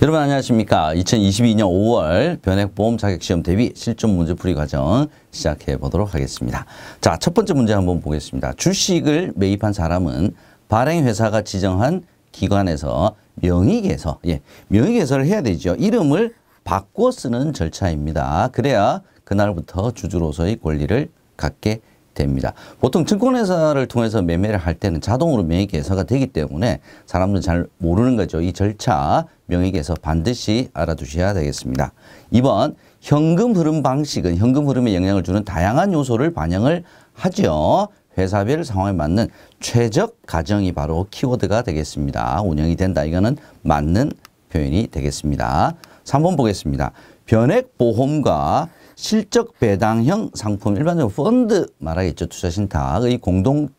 여러분 안녕하십니까. 2022년 5월 변액보험 자격시험 대비 실전 문제풀이 과정 시작해 보도록 하겠습니다. 자, 첫 번째 문제 한번 보겠습니다. 주식을 매입한 사람은 발행회사가 지정한 기관에서 명의개설을 해야 되죠. 이름을 바꿔 쓰는 절차입니다. 그래야 그날부터 주주로서의 권리를 갖게 됩니다. 보통 증권회사를 통해서 매매를 할 때는 자동으로 명의개설가 되기 때문에 사람들은 잘 모르는 거죠. 이 절차 명의개설 반드시 알아두셔야 되겠습니다. 2번 현금 흐름 방식은 현금 흐름에 영향을 주는 다양한 요소를 반영을 하죠. 회사별 상황에 맞는 최적 가정이 바로 키워드가 되겠습니다. 운영이 된다. 이거는 맞는 표현이 되겠습니다. 3번 보겠습니다. 변액보험과 실적 배당형 상품, 일반적으로 펀드 말하겠죠. 투자신탁의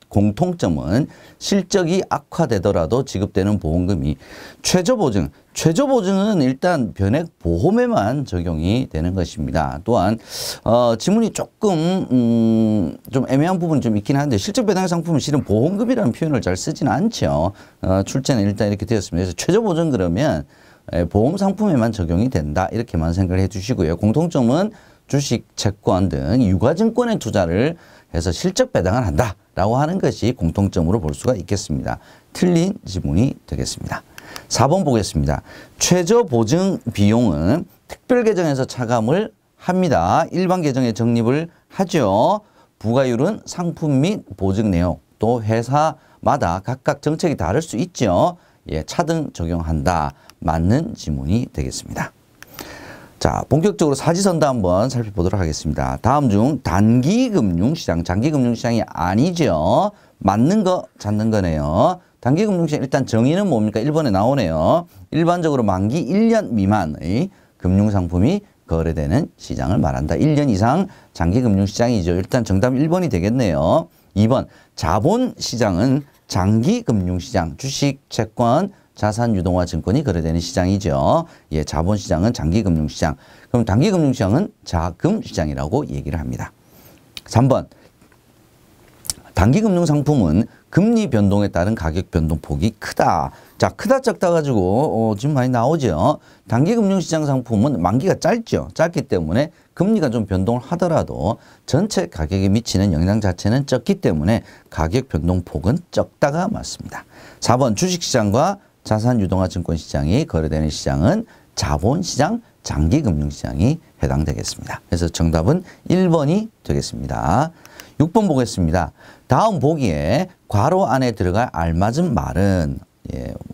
공통점은 실적이 악화되더라도 지급되는 보험금이 최저보증은 일단 변액보험에만 적용이 되는 것입니다. 또한 지문이 조금 좀 애매한 부분이 좀 있긴 한데 실적 배당형 상품은 실은 보험금이라는 표현을 잘 쓰지는 않죠. 출제는 일단 이렇게 되었습니다. 그래서 최저보증 그러면 보험 상품에만 적용이 된다. 이렇게만 생각을 해 주시고요. 공통점은 주식, 채권 등 유가증권에 투자를 해서 실적 배당을 한다라고 하는 것이 공통점으로 볼 수가 있겠습니다. 틀린 지문이 되겠습니다. 4번 보겠습니다. 최저보증 비용은 특별계정에서 차감을 합니다. 일반 계정에 적립을 하죠. 부과율은 상품 및 보증 내용, 또 회사마다 각각 정책이 다를 수 있죠. 차등 적용한다. 맞는 지문이 되겠습니다. 자, 본격적으로 사지선다 한번 살펴보도록 하겠습니다. 다음 중 단기금융시장, 장기금융시장이 아니죠. 맞는 거, 찾는 거네요. 단기금융시장 일단 정의는 뭡니까? 1번에 나오네요. 일반적으로 만기 1년 미만의 금융상품이 거래되는 시장을 말한다. 1년 이상 장기금융시장이죠. 일단 정답 1번이 되겠네요. 2번 자본시장은 장기금융시장, 주식, 채권, 자산유동화 증권이 거래되는 시장이죠. 자본시장은 장기금융시장. 그럼 단기금융시장은 자금시장이라고 얘기를 합니다. 3번 단기금융상품은 금리 변동에 따른 가격 변동폭이 크다. 자, 크다 작다 가지고 지금 많이 나오죠. 단기금융시장 상품은 만기가 짧죠. 짧기 때문에 금리가 좀 변동을 하더라도 전체 가격에 미치는 영향 자체는 적기 때문에 가격 변동폭은 적다가 맞습니다. 4번 주식시장과 자산유동화 증권시장이 거래되는 시장은 자본시장, 장기금융시장이 해당되겠습니다. 그래서 정답은 1번이 되겠습니다. 6번 보겠습니다. 다음 보기에 괄호 안에 들어갈 알맞은 말은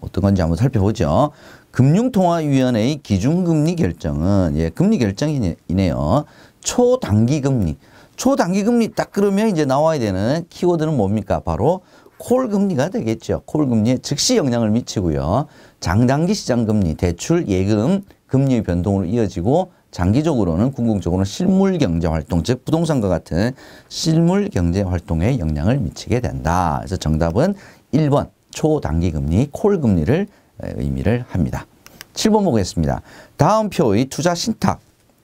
어떤 건지 한번 살펴보죠. 금융통화위원회의 기준금리 결정은 금리 결정이네요. 초단기금리. 초단기금리 딱 그러면 이제 나와야 되는 키워드는 뭡니까? 바로 콜금리가 되겠죠. 콜금리에 즉시 영향을 미치고요. 장단기 시장금리, 대출, 예금, 금리의 변동으로 이어지고 장기적으로는 궁극적으로는 실물경제활동, 즉 부동산과 같은 실물경제활동에 영향을 미치게 된다. 그래서 정답은 1번 초단기금리, 콜금리를 의미를 합니다. 7번 보겠습니다. 다음 표의 투자신탁,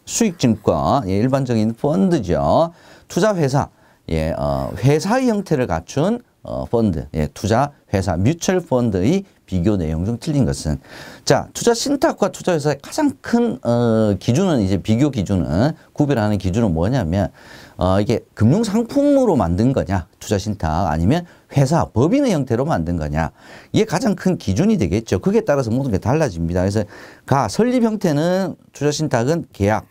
수익증권, 일반적인 펀드죠. 투자회사, 회사의 형태를 갖춘 펀드, 투자회사, 뮤추얼 펀드의 비교 내용 중 틀린 것은 자, 투자신탁과 투자회사의 가장 큰 기준은 이제 비교 기준은 구별하는 기준은 뭐냐면 이게 금융상품으로 만든 거냐, 투자신탁 아니면 회사, 법인의 형태로 만든 거냐, 이게 가장 큰 기준이 되겠죠. 그게 따라서 모든 게 달라집니다. 그래서 설립 형태는 투자신탁은 계약,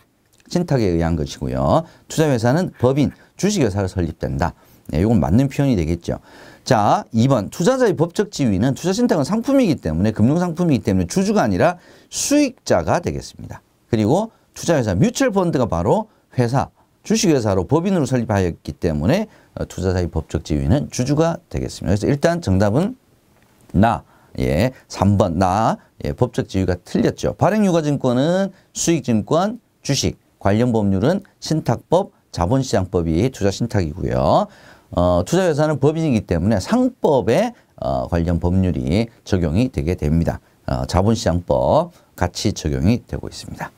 신탁에 의한 것이고요. 투자회사는 법인, 주식회사로 설립된다. 이건 맞는 표현이 되겠죠. 자, 2번 투자자의 법적 지위는 투자신탁은 상품이기 때문에 금융상품이기 때문에 주주가 아니라 수익자가 되겠습니다. 그리고 투자회사 뮤추얼 펀드가 바로 회사, 주식회사로 법인으로 설립하였기 때문에 투자자의 법적 지위는 주주가 되겠습니다. 그래서 일단 정답은 3번 법적 지위가 틀렸죠. 발행유가증권은 수익증권, 주식, 관련 법률은 신탁법, 자본시장법이 투자신탁이고요. 투자회사는 법인이기 때문에 상법에 관련 법률이 적용이 되게 됩니다. 자본시장법 같이 적용이 되고 있습니다.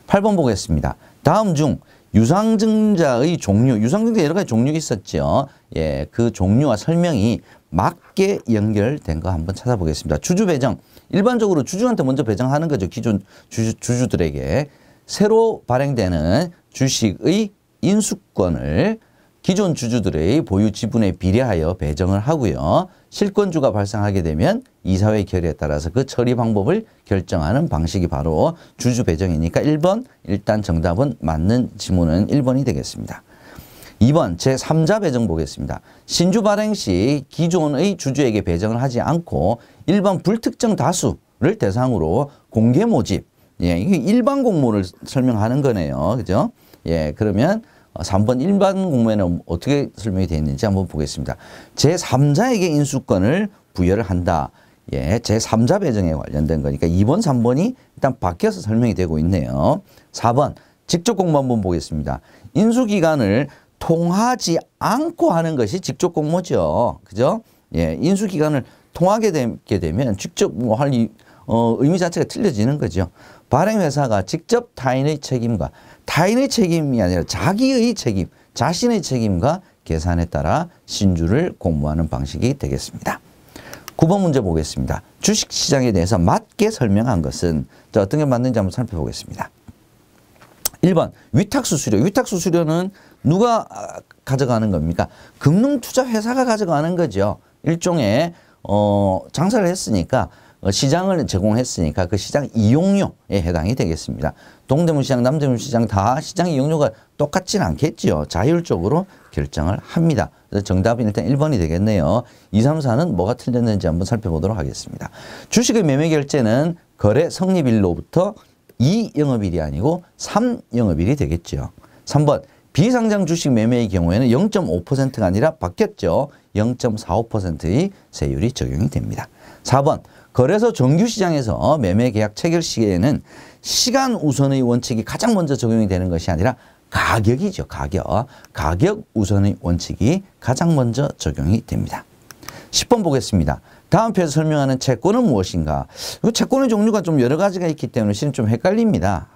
8번 보겠습니다. 다음 중 유상증자의 종류, 유상증자 여러 가지 종류가 있었죠. 예, 그 종류와 설명이 맞게 연결된 거 한번 찾아보겠습니다. 주주 배정. 일반적으로 주주한테 먼저 배정하는 거죠. 기존 주주들에게. 새로 발행되는 주식의 인수권을 기존 주주들의 보유 지분에 비례하여 배정을 하고요. 실권주가 발생하게 되면 이사회 결의에 따라서 그 처리 방법을 결정하는 방식이 바로 주주 배정이니까 1번 일단 정답은 맞는 지문은 1번이 되겠습니다. 2번 제3자 배정 보겠습니다. 신주 발행 시 기존의 주주에게 배정을 하지 않고 일반 불특정 다수를 대상으로 공개 모집. 예, 이게 일반 공모를 설명하는 거네요. 그죠? 예, 그러면 3번 일반 공모에는 어떻게 설명이 되어 있는지 한번 보겠습니다. 제3자에게 인수권을 부여를 한다. 예, 제3자 배정에 관련된 거니까 2번, 3번이 일단 바뀌어서 설명이 되고 있네요. 4번 직접 공모 한번 보겠습니다. 인수기간을 통하지 않고 하는 것이 직접 공모죠. 그죠? 예, 인수기간을 통하게 되면 직접 뭐 할 의미 자체가 틀려지는 거죠. 발행회사가 직접 타인의 책임과 타인의 책임이 아니라 자기의 책임, 자신의 책임과 계산에 따라 신주를 공모하는 방식이 되겠습니다. 9번 문제 보겠습니다. 주식시장에 대해서 맞게 설명한 것은 자, 어떤 게 맞는지 한번 살펴보겠습니다. 1번 위탁수수료. 위탁수수료는 누가 가져가는 겁니까? 금융투자회사가 가져가는 거죠. 일종의 장사를 했으니까 시장을 제공했으니까 그 시장 이용료에 해당이 되겠습니다. 동대문 시장, 남대문 시장 다 시장 이용료가 똑같지는 않겠지요. 자율적으로 결정을 합니다. 그래서 정답은 일단 1번이 되겠네요. 2, 3, 4는 뭐가 틀렸는지 한번 살펴보도록 하겠습니다. 주식의 매매 결제는 거래 성립일로부터 2영업일이 아니고 3영업일이 되겠죠. 3번 비상장 주식 매매의 경우에는 0.5%가 아니라 바뀌었죠. 0.45%의 세율이 적용이 됩니다. 4번 거래소 정규시장에서 매매계약 체결 시에는 시간 우선의 원칙이 가장 먼저 적용이 되는 것이 아니라 가격이죠. 가격 우선의 원칙이 가장 먼저 적용이 됩니다. 10번 보겠습니다. 다음 표에서 설명하는 채권은 무엇인가? 채권의 종류가 좀 여러 가지가 있기 때문에 실은 좀 헷갈립니다.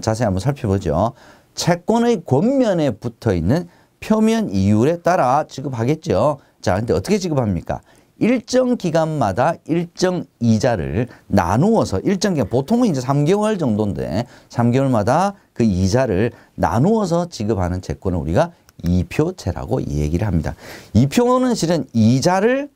자세히 한번 살펴보죠. 채권의 권면에 붙어 있는 표면 이율에 따라 지급하겠죠. 자, 근데 어떻게 지급합니까? 일정 기간마다 일정 이자를 나누어서 일정 기간, 보통은 이제 3개월 정도인데 3개월마다 그 이자를 나누어서 지급하는 채권을 우리가 이표채라고 이 얘기를 합니다. 이표는 실은 이자를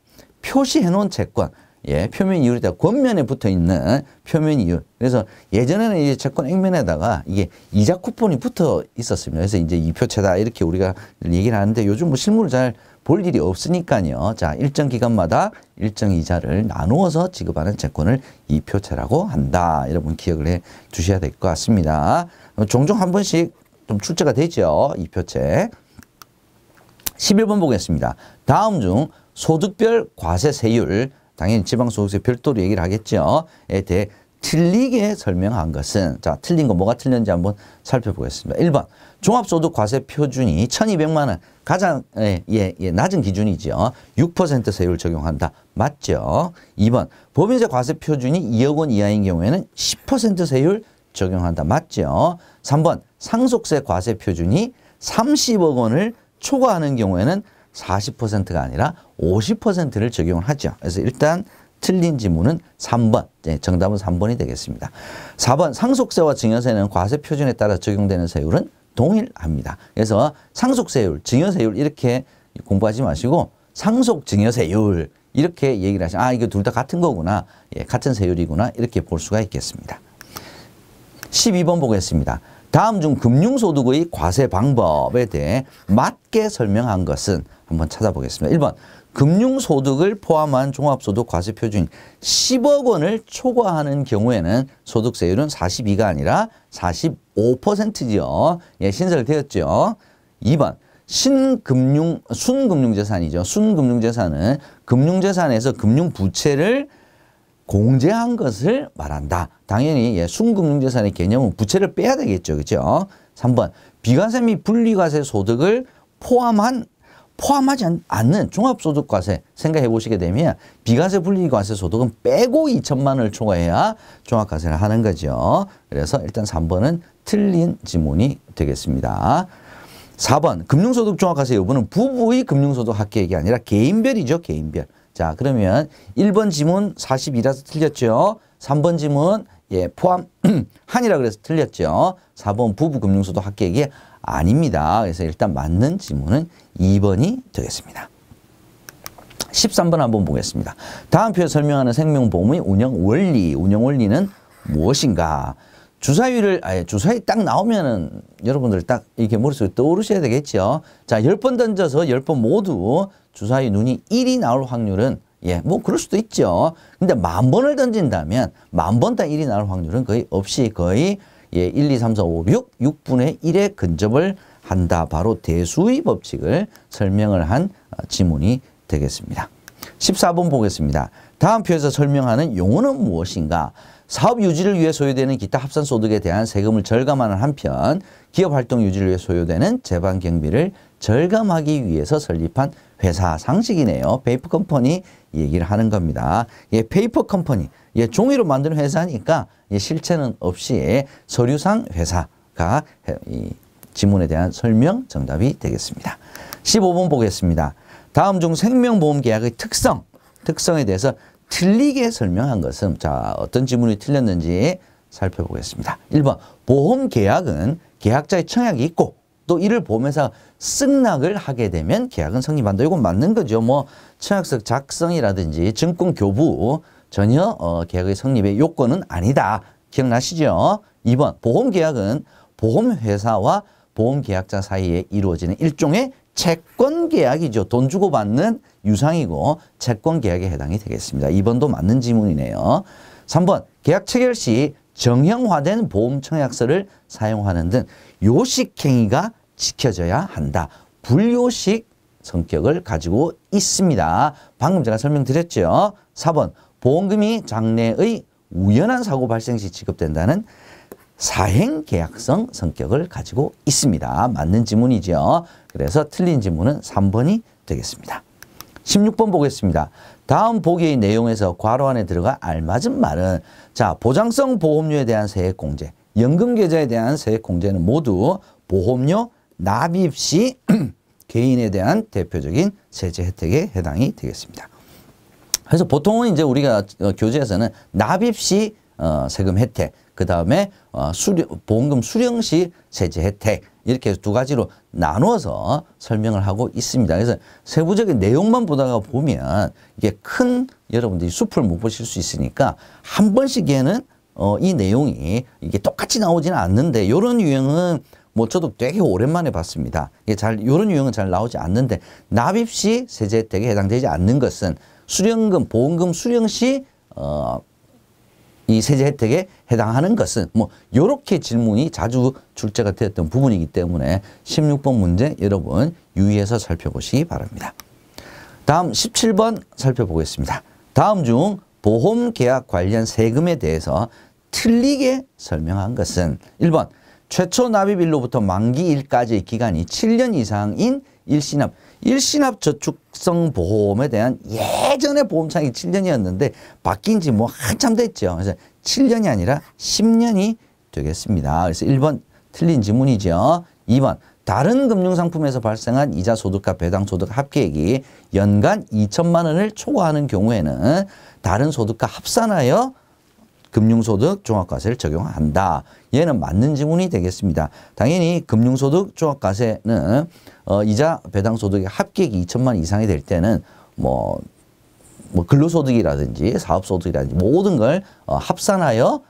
표시해 놓은 채권, 예, 표면 이율이다. 권면에 붙어 있는 표면 이율. 그래서 예전에는 이제 채권 액면에다가 이게 이자 쿠폰이 붙어 있었습니다. 그래서 이제 이표채다 이렇게 우리가 얘기를 하는데 요즘 뭐 실물을 잘 볼 일이 없으니까요. 자, 일정 기간마다 일정 이자를 나누어서 지급하는 채권을 이표채라고 한다. 여러분 기억을 해 주셔야 될 것 같습니다. 종종 한 번씩 좀 출제가 되죠. 이표채. 11번 보겠습니다. 다음 중 소득별 과세 세율, 당연히 지방소득세 별도로 얘기를 하겠죠. 에 대해 틀리게 설명한 것은, 자, 틀린 거 뭐가 틀렸는지 한번 살펴보겠습니다. 1번, 종합소득 과세 표준이 1200만 원, 가장 낮은 기준이죠. 6% 세율 적용한다. 맞죠? 2번, 법인세 과세 표준이 2억 원 이하인 경우에는 10% 세율 적용한다. 맞죠? 3번, 상속세 과세 표준이 30억 원을 초과하는 경우에는 40%가 아니라 50%를 적용을 하죠. 그래서 일단 틀린 지문은 3번. 네, 정답은 3번이 되겠습니다. 4번 상속세와 증여세는 과세 표준에 따라 적용되는 세율은 동일합니다. 그래서 상속세율, 증여세율 이렇게 공부하지 마시고 상속 증여세율 이렇게 얘기를 하시면 아 이거 둘 다 같은 거구나. 예, 같은 세율이구나. 이렇게 볼 수가 있겠습니다. 12번 보겠습니다. 다음 중 금융소득의 과세 방법에 대해 맞게 설명한 것은 한번 찾아보겠습니다. 1번 금융소득을 포함한 종합소득 과세 표준 10억 원을 초과하는 경우에는 소득세율은 42가 아니라 45%죠. 예, 신설되었죠. 2번 순금융재산이죠. 순금융재산은 금융재산에서 금융부채를 공제한 것을 말한다. 당연히 예, 순금융재산의 개념은 부채를 빼야 되겠죠. 그렇죠? 3번 비과세 및 분리과세 소득을 포함하지 않는 종합소득과세 생각해 보시게 되면 비과세 분리과세 소득은 빼고 2천만 원을 초과해야 종합과세를 하는 거죠. 그래서 일단 3번은 틀린 지문이 되겠습니다. 4번 금융소득 종합과세 여부는 부부의 금융소득 합계액이 아니라 개인별이죠. 개인별. 자, 그러면 1번 지문 42라서 틀렸죠. 3번 지문 포함 한이라 그래서 틀렸죠. 4번 부부 금융소득 합계액이 아닙니다. 그래서 일단 맞는 지문은 2번이 되겠습니다. 13번 한번 보겠습니다. 다음 표에 설명하는 생명보험의 운영 원리는 무엇인가? 주사위를 주사위 딱 나오면은 여러분들 딱 이렇게 머릿속에 떠오르셔야 되겠죠. 자, 10번 던져서 10번 모두 주사위 눈이 1이 나올 확률은 뭐 그럴 수도 있죠. 근데 10,000번을 던진다면 10,000번 다 1이 나올 확률은 거의 없이 거의 1, 2, 3, 4, 5, 6, 6분의 1에 근접을 한다. 바로 대수의 법칙을 설명을 한 지문이 되겠습니다. 14번 보겠습니다. 다음 표에서 설명하는 용어는 무엇인가? 사업 유지를 위해 소요되는 기타 합산소득에 대한 세금을 절감하는 한편 기업활동 유지를 위해 소요되는 재반 경비를 절감하기 위해서 설립한 회사 상식이네요. 페이퍼 컴퍼니 얘기를 하는 겁니다. 페이퍼 컴퍼니, 종이로 만드는 회사니까 실체는 없이 서류상 회사가 이 지문에 대한 설명 정답이 되겠습니다. 15번 보겠습니다. 다음 중 생명보험 계약의 특성에 대해서 틀리게 설명한 것은 자 어떤 지문이 틀렸는지 살펴보겠습니다. 1번 보험계약은 계약자의 청약이 있고 또 이를 보험회사가 승낙을 하게 되면 계약은 성립한다. 이건 맞는 거죠. 뭐 청약서 작성이라든지 증권 교부 전혀 계약의 성립의 요건은 아니다. 기억나시죠? 2번 보험계약은 보험회사와 보험계약자 사이에 이루어지는 일종의 채권계약이죠. 돈 주고 받는 유상이고 채권계약에 해당이 되겠습니다. 2번도 맞는 지문이네요. 3번 계약 체결 시 정형화된 보험 청약서를 사용하는 등 요식행위가 지켜져야 한다. 불요식 성격을 가지고 있습니다. 방금 제가 설명드렸죠. 4번 보험금이 장래의 우연한 사고 발생 시 지급된다는 사행계약성 성격을 가지고 있습니다. 맞는 지문이죠. 그래서 틀린 지문은 3번이 되겠습니다. 16번 보겠습니다. 다음 보기의 내용에서 괄호 안에 들어가 알맞은 말은 자 보장성 보험료에 대한 세액공제, 연금계좌에 대한 세액공제는 모두 보험료 납입 시 개인에 대한 대표적인 세제 혜택에 해당이 되겠습니다. 그래서 보통은 이제 우리가 교재에서는 납입 시 세금 혜택, 그 다음에 보험금 수령 시 세제 혜택 이렇게 두 가지로 나누어서 설명을 하고 있습니다. 그래서 세부적인 내용만 보다가 보면 이게 큰 여러분들이 숲을 못 보실 수 있으니까 한 번씩에는 이 내용이 이게 똑같이 나오지는 않는데 이런 유형은 뭐 저도 되게 오랜만에 봤습니다. 이게 이런 유형은 잘 나오지 않는데 납입 시 세제 혜택에 해당되지 않는 것은 수령금, 보험금 수령 시 이 세제 혜택에 해당하는 것은 뭐 이렇게 질문이 자주 출제가 되었던 부분이기 때문에 16번 문제 여러분 유의해서 살펴보시기 바랍니다. 다음 17번 살펴보겠습니다. 다음 중 보험계약 관련 세금에 대해서 틀리게 설명한 것은 1번 최초 납입일로부터 만기일까지의 기간이 7년 이상인 일시납 저축성 보험에 대한 예전에 보험창이 7년이었는데 바뀐 지 뭐 한참 됐죠. 그래서 7년이 아니라 10년이 되겠습니다. 그래서 1번 틀린 지문이죠. 2번 다른 금융상품에서 발생한 이자 소득과 배당 소득 합계액이 연간 2천만 원을 초과하는 경우에는 다른 소득과 합산하여 금융소득 종합과세를 적용한다. 얘는 맞는 지문이 되겠습니다. 당연히 금융소득 종합과세는 이자 배당 소득의 합계액이 2천만 원 이상이 될 때는 뭐 근로소득이라든지 사업소득이라든지 모든 걸 합산하여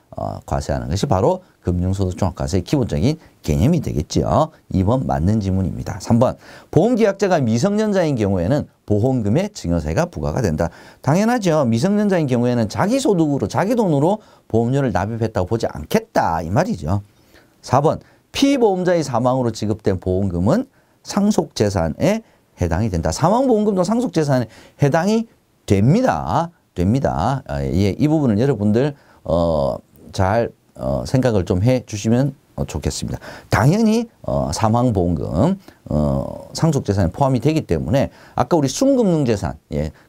과세하는 것이 바로 금융소득 종합과세의 기본적인 개념이 되겠죠. 2번 맞는 지문입니다. 3번 보험계약자가 미성년자인 경우에는 보험금의 증여세가 부과가 된다. 당연하죠. 미성년자인 경우에는 자기 소득으로 자기 돈으로 보험료를 납입했다고 보지 않겠다 이 말이죠. 4번 피보험자의 사망으로 지급된 보험금은 상속재산에 해당이 된다. 사망보험금도 상속재산에 해당이 됩니다. 이 부분을 여러분들 잘 생각을 좀 해 주시면 좋겠습니다. 당연히 사망보험금 상속재산에 포함이 되기 때문에 아까 우리 순금융재산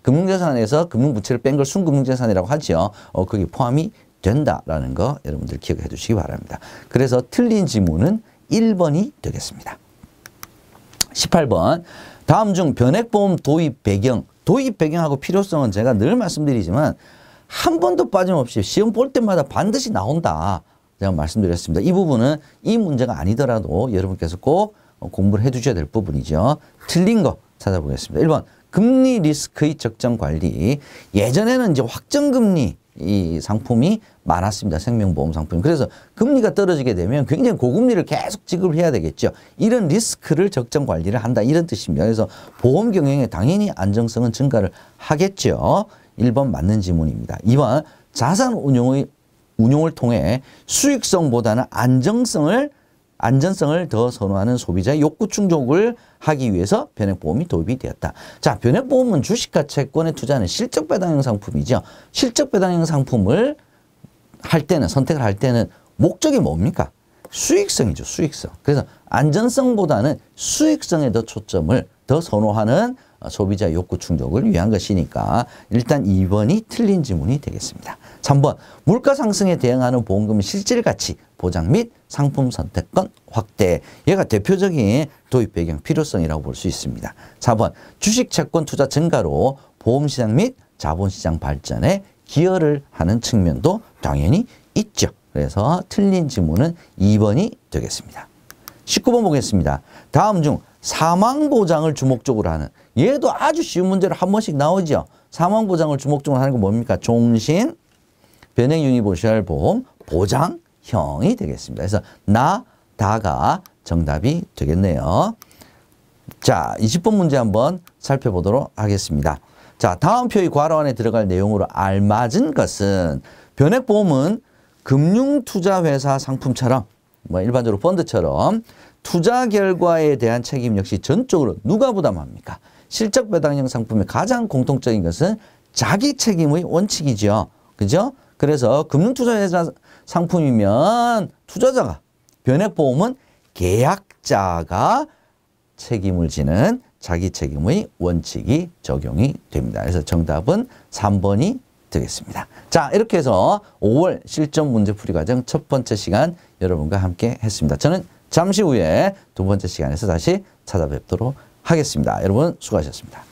금융재산에서 금융부채를 뺀 걸 순금융재산이라고 하죠. 거기 포함이 된다라는 거 여러분들 기억해 두시기 바랍니다. 그래서 틀린 지문은 1번이 되겠습니다. 18번. 다음 중 변액보험 도입 배경. 도입 배경하고 필요성은 제가 늘 말씀드리지만 한 번도 빠짐없이 시험 볼 때마다 반드시 나온다. 제가 말씀드렸습니다. 이 부분은 이 문제가 아니더라도 여러분께서 꼭 공부를 해 두셔야 될 부분이죠. 틀린 거 찾아보겠습니다. 1번. 금리 리스크의 적정 관리. 예전에는 이제 확정금리 이 상품이 많았습니다. 생명보험 상품. 그래서 금리가 떨어지게 되면 굉장히 고금리를 계속 지급을 해야 되겠죠. 이런 리스크를 적정 관리를 한다. 이런 뜻입니다. 그래서 보험 경영에 당연히 안정성은 증가를 하겠죠. 1번 맞는 지문입니다. 2번 자산 운용을 통해 수익성보다는 안전성을 더 선호하는 소비자의 욕구 충족을 하기 위해서 변액보험이 도입이 되었다. 자, 변액보험은 주식과 채권에 투자하는 실적배당형 상품이죠. 실적배당형 상품을 할 때는, 선택을 할 때는 목적이 뭡니까? 수익성이죠, 수익성. 그래서 안전성보다는 수익성에 더 초점을 더 선호하는 소비자 욕구 충족을 위한 것이니까 일단 2번이 틀린 지문이 되겠습니다. 3번. 물가 상승에 대응하는 보험금의 실질가치 보장 및 상품 선택권 확대. 얘가 대표적인 도입 배경 필요성이라고 볼 수 있습니다. 4번. 주식 채권 투자 증가로 보험시장 및 자본시장 발전에 기여를 하는 측면도 당연히 있죠. 그래서 틀린 지문은 2번이 되겠습니다. 19번 보겠습니다. 다음 중 사망보장을 주목적으로 하는, 얘도 아주 쉬운 문제로 한 번씩 나오죠. 사망보장을 주목적으로 하는 건 뭡니까? 종신, 변액유니버셜보험, 보장형이 되겠습니다. 그래서 다가 정답이 되겠네요. 자, 20번 문제 한번 살펴보도록 하겠습니다. 자, 다음 표의 괄호 안에 들어갈 내용으로 알맞은 것은, 변액보험은 금융투자회사 상품처럼 일반적으로 펀드처럼 투자 결과에 대한 책임 역시 전적으로 누가 부담합니까? 실적배당형 상품의 가장 공통적인 것은 자기 책임의 원칙이죠. 그죠? 그래서 금융투자회사 상품이면 투자자가, 변액보험은 계약자가 책임을 지는 자기 책임의 원칙이 적용이 됩니다. 그래서 정답은 3번이 되겠습니다. 자, 이렇게 해서 5월 실전 문제풀이 과정 첫 번째 시간 여러분과 함께 했습니다. 저는 잠시 후에 두 번째 시간에서 다시 찾아뵙도록 하겠습니다. 여러분 수고하셨습니다.